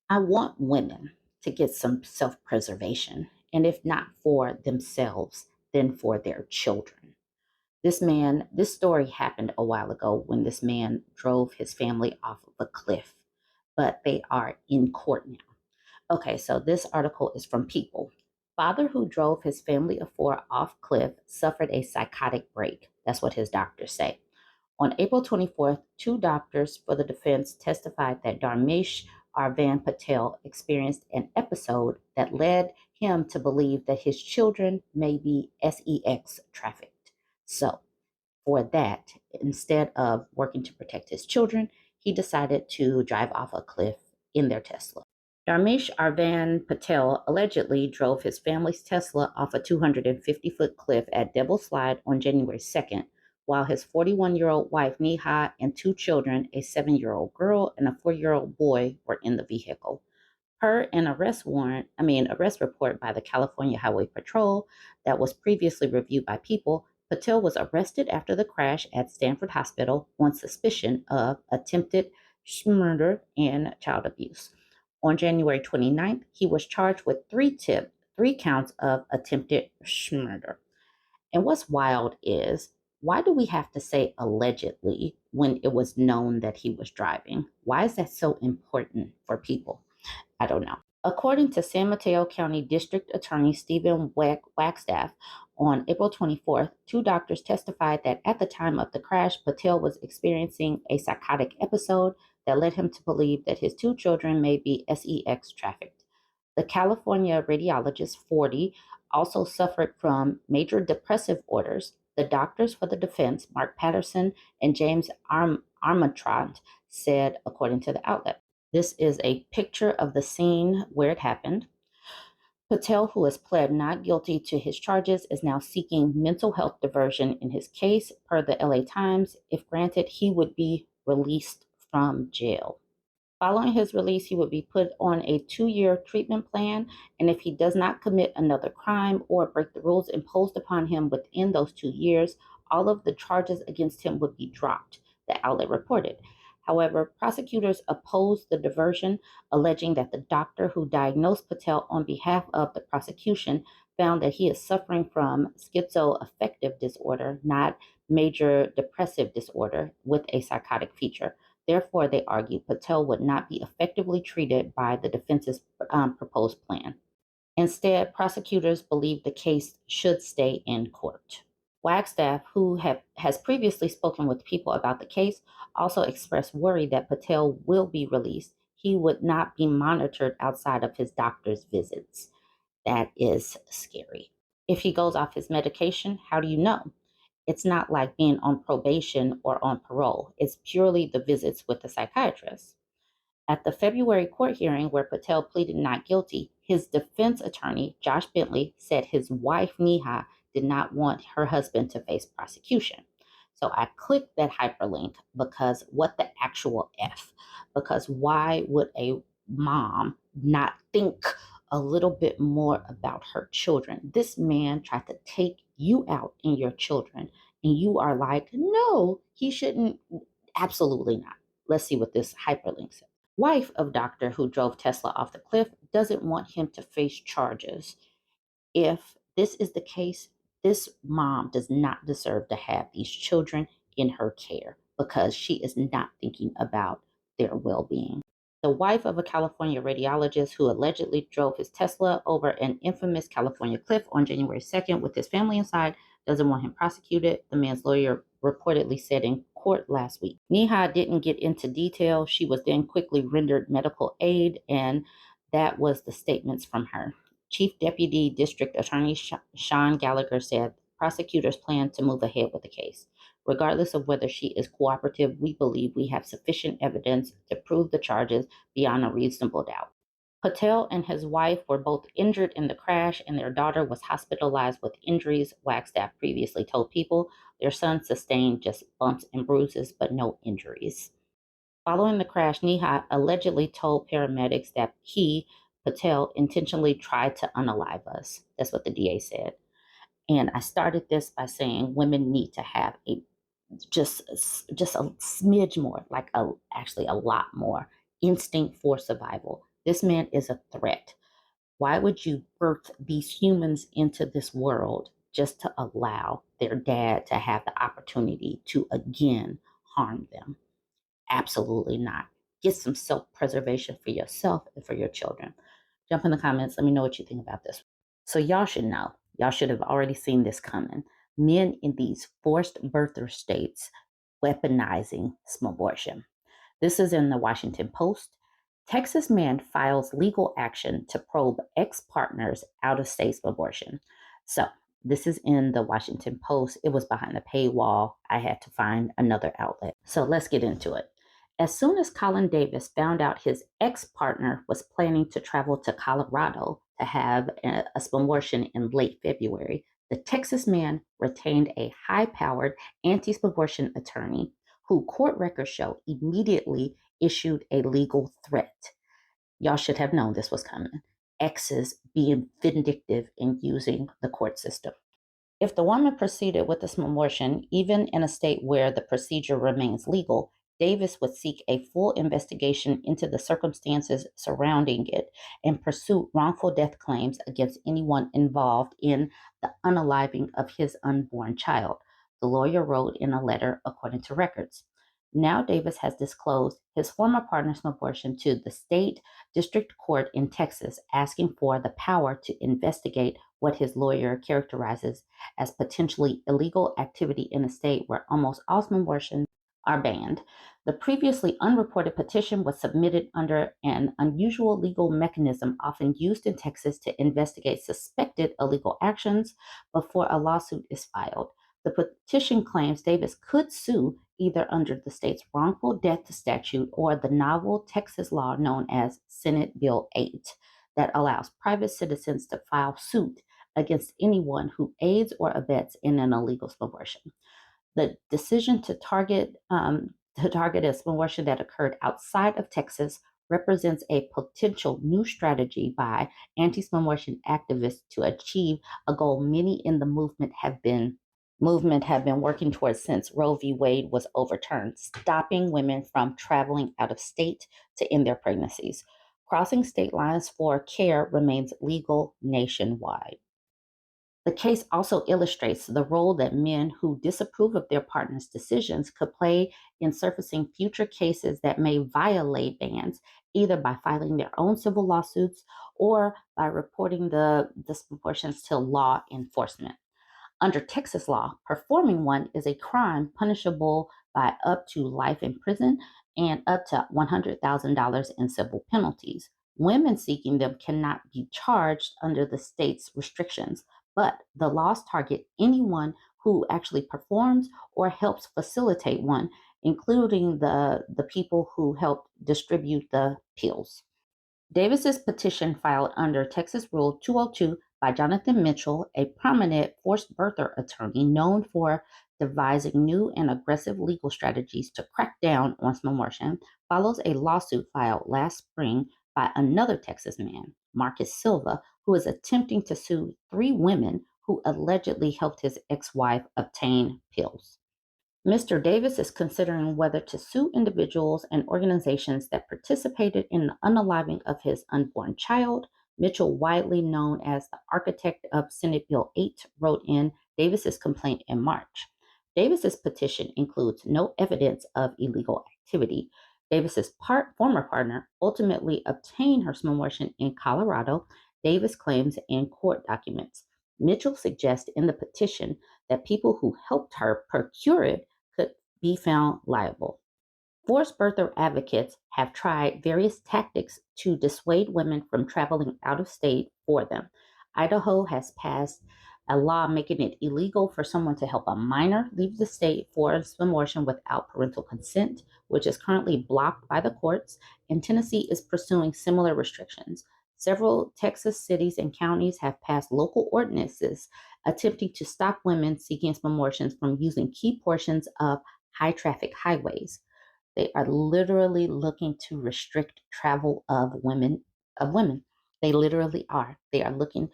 I want women to get some self preservation, and if not for themselves, then for their children. This story happened a while ago when this man drove his family off of a cliff, but they are in court now. Okay, so this article is from People. Father who drove his family of four off cliff suffered a psychotic break. That's what his doctors say. On April 24th, two doctors for the defense testified that Dharmesh Arvan Patel experienced an episode that led him to believe that his children may be sex trafficked. So, for that, instead of working to protect his children, he decided to drive off a cliff in their Tesla. Dharmesh Arvan Patel allegedly drove his family's Tesla off a 250-foot cliff at Devil's Slide on January 2nd, while his 41-year-old wife Neha and two children, a 7-year-old girl and a 4-year-old boy, were in the vehicle. Per an arrest report by the California Highway Patrol that was previously reviewed by People, Patel was arrested after the crash at Stanford Hospital on suspicion of attempted murder and child abuse. On January 29th, he was charged with three counts of attempted murder. And what's wild is, why do we have to say allegedly when it was known that he was driving? Why is that so important for people? I don't know. According to San Mateo County District Attorney Stephen Wagstaff, on April 24th, two doctors testified that at the time of the crash, Patel was experiencing a psychotic episode that led him to believe that his two children may be sex trafficked. The California radiologist, 40, also suffered from major depressive orders. The doctors for the defense, Mark Patterson and James Armatront, said, according to the outlet. This is a picture of the scene where it happened. Patel, who has pled not guilty to his charges, is now seeking mental health diversion in his case. Per the LA Times, if granted, he would be released from jail. Following his release, he would be put on a 2-year treatment plan, and if he does not commit another crime or break the rules imposed upon him within those 2 years, all of the charges against him would be dropped, the outlet reported. However, prosecutors opposed the diversion, alleging that the doctor who diagnosed Patel on behalf of the prosecution found that he is suffering from schizoaffective disorder, not major depressive disorder with a psychotic feature. Therefore, they argue Patel would not be effectively treated by the defense's proposed plan. Instead, prosecutors believe the case should stay in court. Wagstaff, who has previously spoken with People about the case, also expressed worry that Patel will be released. He would not be monitored outside of his doctor's visits. That is scary. If he goes off his medication, how do you know? It's not like being on probation or on parole. It's purely the visits with the psychiatrist. At the February court hearing where Patel pleaded not guilty, his defense attorney, Josh Bentley, said his wife, Neha, did not want her husband to face prosecution. So I clicked that hyperlink because what the actual F? Because why would a mom not think a little bit more about her children? This man tried to take you out and your children, and you are like, no, he shouldn't. Absolutely not. Let's see what this hyperlink says. Wife of doctor who drove Tesla off the cliff doesn't want him to face charges. If this is the case, this mom does not deserve to have these children in her care because she is not thinking about their well-being. The wife of a California radiologist who allegedly drove his Tesla over an infamous California cliff on January 2nd with his family inside doesn't want him prosecuted, the man's lawyer reportedly said in court last week. Neha didn't get into detail. She was then quickly rendered medical aid, and that was the statements from her. Chief Deputy District Attorney Sean Gallagher said prosecutors plan to move ahead with the case. Regardless of whether she is cooperative, we believe we have sufficient evidence to prove the charges beyond a reasonable doubt. Patel and his wife were both injured in the crash, and their daughter was hospitalized with injuries, Wagstaff previously told People. Their son sustained just bumps and bruises, but no injuries. Following the crash, Neha allegedly told paramedics that he, Patel, intentionally tried to unalive us. That's what the DA said. And I started this by saying women need to have just a smidge more, actually a lot more instinct for survival. This man is a threat. Why would you birth these humans into this world just to allow their dad to have the opportunity to again harm them? Absolutely not. Get some self preservation for yourself and for your children. Jump in the comments. Let me know what you think about this. So, y'all should know. Y'all should have already seen this coming. Men in these forced birther states weaponizing abortion. This is in the Washington Post. Texas man files legal action to probe ex partner's out of state abortion. So, this is in the Washington Post. It was behind a paywall. I had to find another outlet. So, let's get into it. As soon as Colin Davis found out his ex partner was planning to travel to Colorado to have a abortion in late February, the Texas man retained a high powered anti abortion attorney who court records show immediately issued a legal threat. Y'all should have known this was coming. Exes being vindictive in using the court system. If the woman proceeded with this abortion, even in a state where the procedure remains legal, Davis would seek a full investigation into the circumstances surrounding it and pursue wrongful death claims against anyone involved in the unaliving of his unborn child, the lawyer wrote in a letter according to records. Now Davis has disclosed his former partner's abortion to the state district court in Texas, asking for the power to investigate what his lawyer characterizes as potentially illegal activity in a state where almost all abortions are banned. The previously unreported petition was submitted under an unusual legal mechanism often used in Texas to investigate suspected illegal actions before a lawsuit is filed. The petition claims Davis could sue either under the state's wrongful death statute or the novel Texas law known as Senate Bill 8 that allows private citizens to file suit against anyone who aids or abets in an illegal abortion. The decision to target an abortion that occurred outside of Texas represents a potential new strategy by anti-abortion activists to achieve a goal many in the movement have been working towards since Roe v. Wade was overturned, stopping women from traveling out of state to end their pregnancies. Crossing state lines for care remains legal nationwide. The case also illustrates the role that men who disapprove of their partner's decisions could play in surfacing future cases that may violate bans, either by filing their own civil lawsuits or by reporting the disproportions to law enforcement. Under Texas law, performing one is a crime punishable by up to life in prison and up to $100,000 in civil penalties. Women seeking them cannot be charged under the state's restrictions, but the laws target anyone who actually performs or helps facilitate one, including the people who help distribute the pills. Davis's petition filed under Texas Rule 202 by Jonathan Mitchell, a prominent forced birther attorney known for devising new and aggressive legal strategies to crack down on abortion, follows a lawsuit filed last spring by another Texas man, Marcus Silva, who is attempting to sue three women who allegedly helped his ex-wife obtain pills. Mr. Davis is considering whether to sue individuals and organizations that participated in the unaliving of his unborn child. Mitchell, widely known as the architect of Senate Bill 8, wrote in Davis's complaint in March. Davis's petition includes no evidence of illegal activity. Davis's former partner ultimately obtained her abortion in Colorado, Davis claims in court documents. Mitchell suggests in the petition that people who helped her procure it could be found liable. Forced birther advocates have tried various tactics to dissuade women from traveling out of state for them. Idaho has passed a law making it illegal for someone to help a minor leave the state for abortion without parental consent, which is currently blocked by the courts, and Tennessee is pursuing similar restrictions. Several Texas cities and counties have passed local ordinances attempting to stop women seeking abortions from using key portions of high traffic highways. They are literally looking to restrict travel of women. They literally are. They are looking.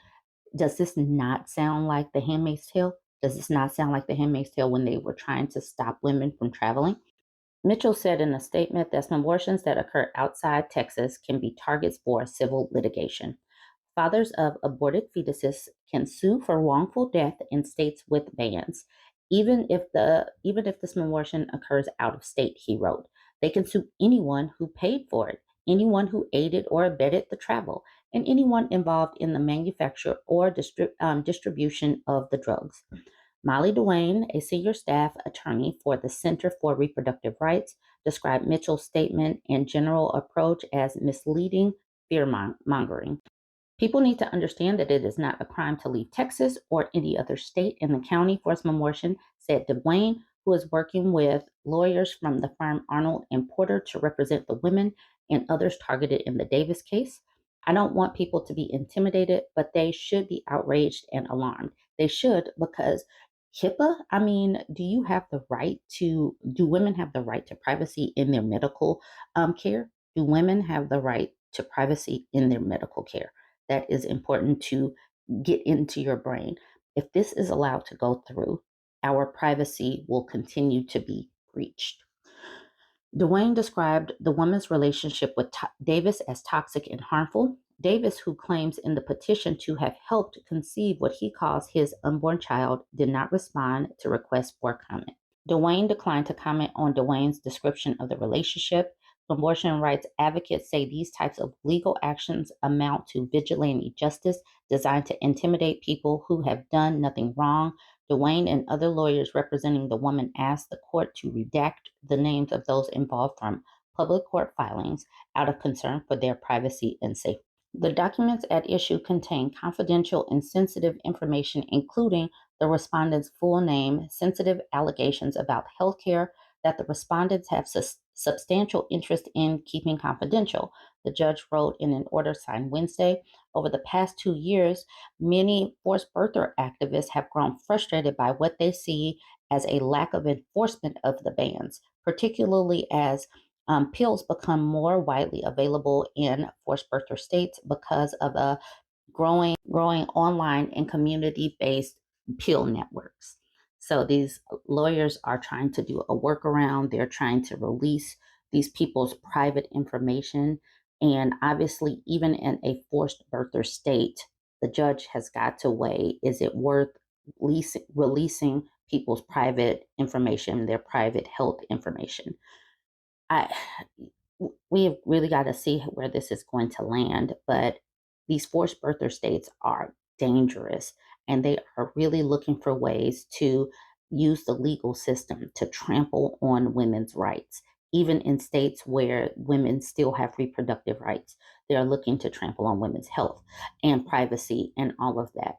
Does this not sound like The Handmaid's Tale? Does this not sound like The Handmaid's Tale when they were trying to stop women from traveling? Mitchell said in a statement that abortions that occur outside Texas can be targets for civil litigation. Fathers of aborted fetuses can sue for wrongful death in states with bans. Even if this abortion occurs out of state, he wrote, they can sue anyone who paid for it, anyone who aided or abetted the travel, and anyone involved in the manufacture or distribution of the drugs. Molly Duane, a senior staff attorney for the Center for Reproductive Rights, described Mitchell's statement and general approach as misleading fear mongering. People need to understand that it is not a crime to leave Texas or any other state in the county for abortion, said Dwayne, who is working with lawyers from the firm Arnold and Porter to represent the women and others targeted in the Davis case. I don't want people to be intimidated, but they should be outraged and alarmed. They should, because HIPAA, I mean, do women have the right to privacy in their medical care? Do women have the right to privacy in their medical care? That is important to get into your brain. If this is allowed to go through, our privacy will continue to be breached. Dwayne described the woman's relationship with Davis as toxic and harmful. Davis, who claims in the petition to have helped conceive what he calls his unborn child, did not respond to requests for comment. Dwayne declined to comment on Dwayne's description of the relationship. Abortion rights advocates say these types of legal actions amount to vigilante justice designed to intimidate people who have done nothing wrong. Dwayne and other lawyers representing the woman asked the court to redact the names of those involved from public court filings out of concern for their privacy and safety. The documents at issue contain confidential and sensitive information, including the respondent's full name, sensitive allegations about healthcare that the respondents have substantial interest in keeping confidential. The judge wrote in an order signed Wednesday. Over the past 2 years, many forced birther activists have grown frustrated by what they see as a lack of enforcement of the bans, particularly as pills become more widely available in forced birther states because of a growing online and community-based pill networks. So these lawyers are trying to do a workaround. They're trying to release these people's private information. And obviously, even in a forced birther state, the judge has got to weigh, is it worth releasing people's private information, their private health information? I we have really got to see where this is going to land. But these forced birther states are dangerous, and they are really looking for ways to use the legal system to trample on women's rights. Even in states where women still have reproductive rights, they are looking to trample on women's health and privacy and all of that.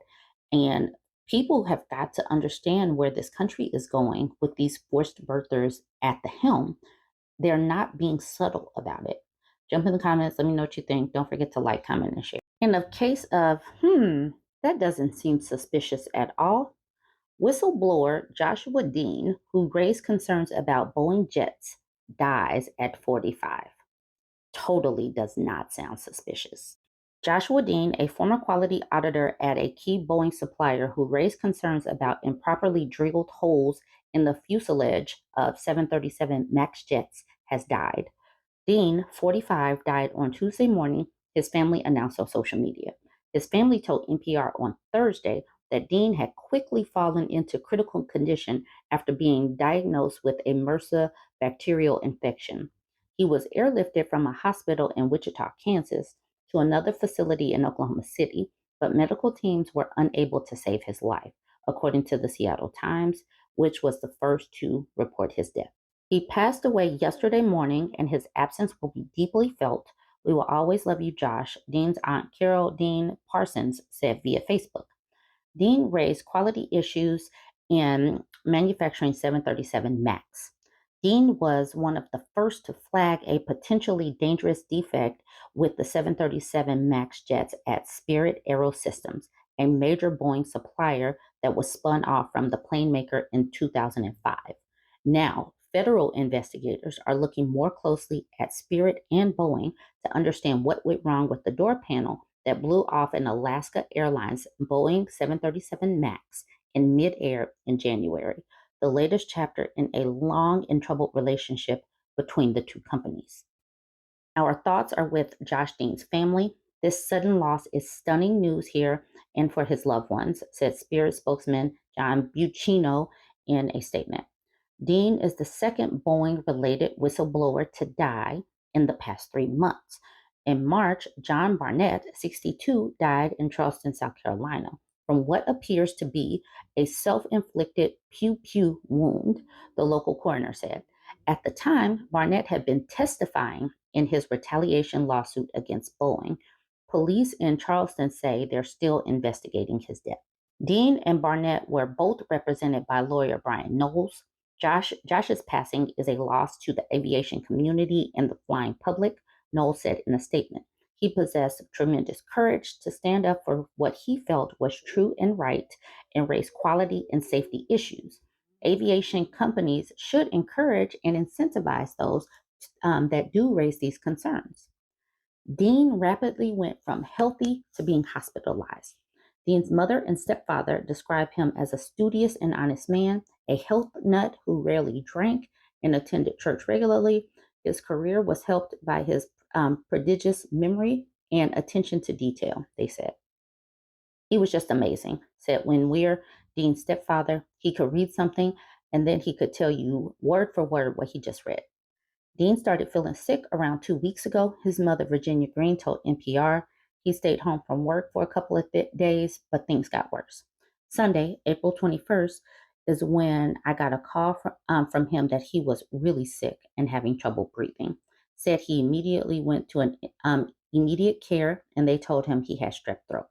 And people have got to understand where this country is going with these forced birthers at the helm. They're not being subtle about it. Jump in the comments. Let me know what you think. Don't forget to like, comment, and share. In a case of, that doesn't seem suspicious at all, whistleblower Joshua Dean, who raised concerns about Boeing Jets, dies at 45. Totally does not sound suspicious. Joshua Dean, a former quality auditor at a key Boeing supplier who raised concerns about improperly drilled holes in the fuselage of 737 MAX jets, has died. Dean, 45, died on Tuesday morning, his family announced on social media. His family told NPR on Thursday that Dean had quickly fallen into critical condition after being diagnosed with a MRSA bacterial infection. He was airlifted from a hospital in Wichita, Kansas, to another facility in Oklahoma City, but medical teams were unable to save his life, according to the Seattle Times, which was the first to report his death. He passed away yesterday morning, and his absence will be deeply felt. We will always love you, Josh, Dean's aunt Carol Dean Parsons said via Facebook. Dean raised quality issues in manufacturing 737 MAX. Dean was one of the first to flag a potentially dangerous defect with the 737 MAX jets at Spirit Aerosystems, a major Boeing supplier that was spun off from the plane maker in 2005. Now, federal investigators are looking more closely at Spirit and Boeing to understand what went wrong with the door panel that blew off an Alaska Airlines Boeing 737 MAX in midair in January, the latest chapter in a long and troubled relationship between the two companies. Our thoughts are with Josh Dean's family. This sudden loss is stunning news here and for his loved ones, said Spirit spokesman John Buccino in a statement. Dean is the second Boeing related whistleblower to die in the past 3 months. In March, John Barnett, 62, died in Charleston, South Carolina, from what appears to be a self inflicted pew pew wound, the local coroner said. At the time, Barnett had been testifying in his retaliation lawsuit against Boeing. Police in Charleston say they're still investigating his death. Dean and Barnett were both represented by lawyer Brian Knowles. Josh's passing is a loss to the aviation community and the flying public, Knowles said in a statement. He possessed tremendous courage to stand up for what he felt was true and right and raise quality and safety issues. Aviation companies should encourage and incentivize those that do raise these concerns. Dean rapidly went from healthy to being hospitalized. Dean's mother and stepfather describe him as a studious and honest man, a health nut who rarely drank and attended church regularly. His career was helped by his prodigious memory and attention to detail, they said. He was just amazing, said Win Weir, Dean's stepfather. He could read something and then he could tell you word for word what he just read. Dean started feeling sick around 2 weeks ago. His mother, Virginia Green, told NPR he stayed home from work for a couple of days, but things got worse. Sunday, April 21st, is when I got a call from him that he was really sick and having trouble breathing. Said he immediately went to an immediate care and they told him he had strep throat.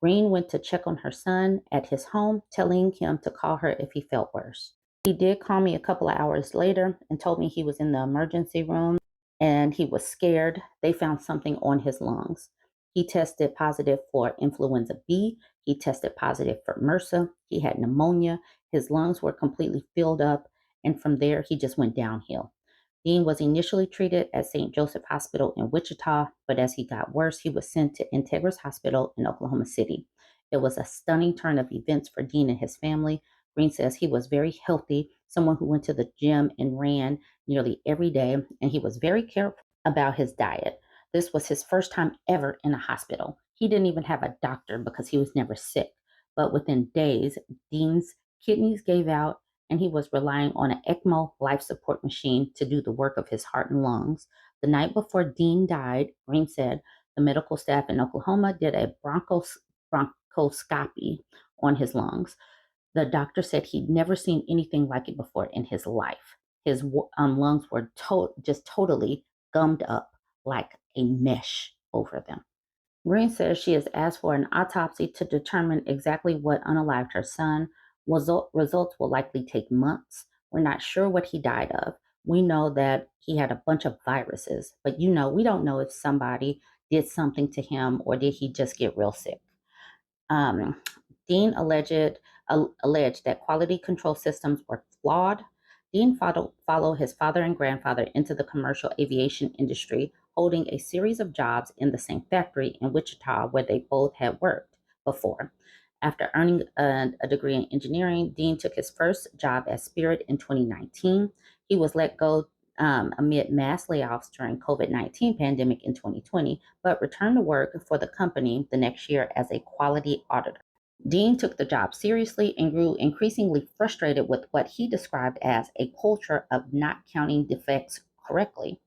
Green went to check on her son at his home, telling him to call her if he felt worse. He did call me a couple of hours later and told me he was in the emergency room and he was scared. They found something on his lungs. He tested positive for influenza B. He tested positive for MRSA. He had pneumonia. His lungs were completely filled up. And from there, he just went downhill. Dean was initially treated at St. Joseph Hospital in Wichita, but as he got worse, he was sent to Integris Hospital in Oklahoma City. It was a stunning turn of events for Dean and his family. Green says he was very healthy, someone who went to the gym and ran nearly every day, and he was very careful about his diet. This was his first time ever in a hospital. He didn't even have a doctor because he was never sick. But within days, Dean's kidneys gave out and he was relying on an ECMO life support machine to do the work of his heart and lungs. The night before Dean died, Green said the medical staff in Oklahoma did a bronchoscopy on his lungs. The doctor said he'd never seen anything like it before in his life. His lungs were just totally gummed up like a mesh over them. Green says she has asked for an autopsy to determine exactly what unalived her son. Results will likely take months. We're not sure what he died of. We know that he had a bunch of viruses, but we don't know if somebody did something to him or did he just get real sick. Um, Dean alleged that quality control systems were flawed. Dean followed his father and grandfather into the commercial aviation industry, holding a series of jobs in the same factory in Wichita where they both had worked before. After earning a degree in engineering, Dean took his first job at Spirit in 2019. He was let go amid mass layoffs during COVID-19 pandemic in 2020, but returned to work for the company the next year as a quality auditor. Dean took the job seriously and grew increasingly frustrated with what he described as a culture of not counting defects correctly.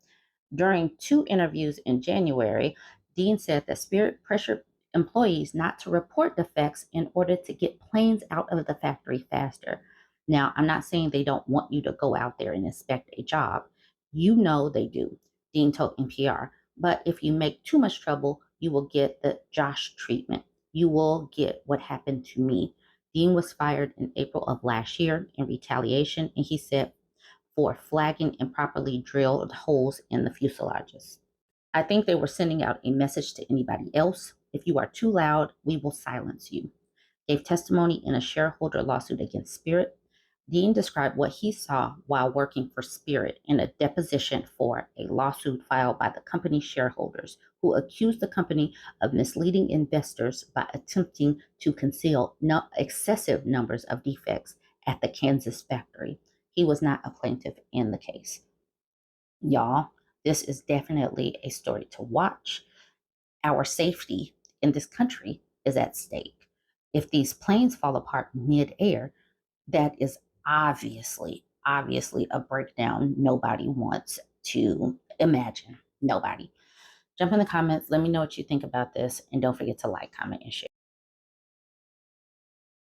During 2 interviews in January, Dean said that Spirit pressured employees not to report defects in order to get planes out of the factory faster. Now, I'm not saying they don't want you to go out there and inspect a job. They do, Dean told NPR. But if you make too much trouble, you will get the Josh treatment. You will get what happened to me. Dean was fired in April of last year in retaliation, and he said for flagging improperly drilled holes in the fuselages. I think they were sending out a message to anybody else. If you are too loud, we will silence you. Gave testimony in a shareholder lawsuit against Spirit. Dean described what he saw while working for Spirit in a deposition for a lawsuit filed by the company's shareholders who accused the company of misleading investors by attempting to conceal excessive numbers of defects at the Kansas factory. He was not a plaintiff in the case. Y'all, this is definitely a story to watch. Our safety in this country is at stake. If these planes fall apart mid-air, that is obviously a breakdown nobody wants to imagine. Nobody. Jump in the comments. Let me know what you think about this. And don't forget to like, comment, and share.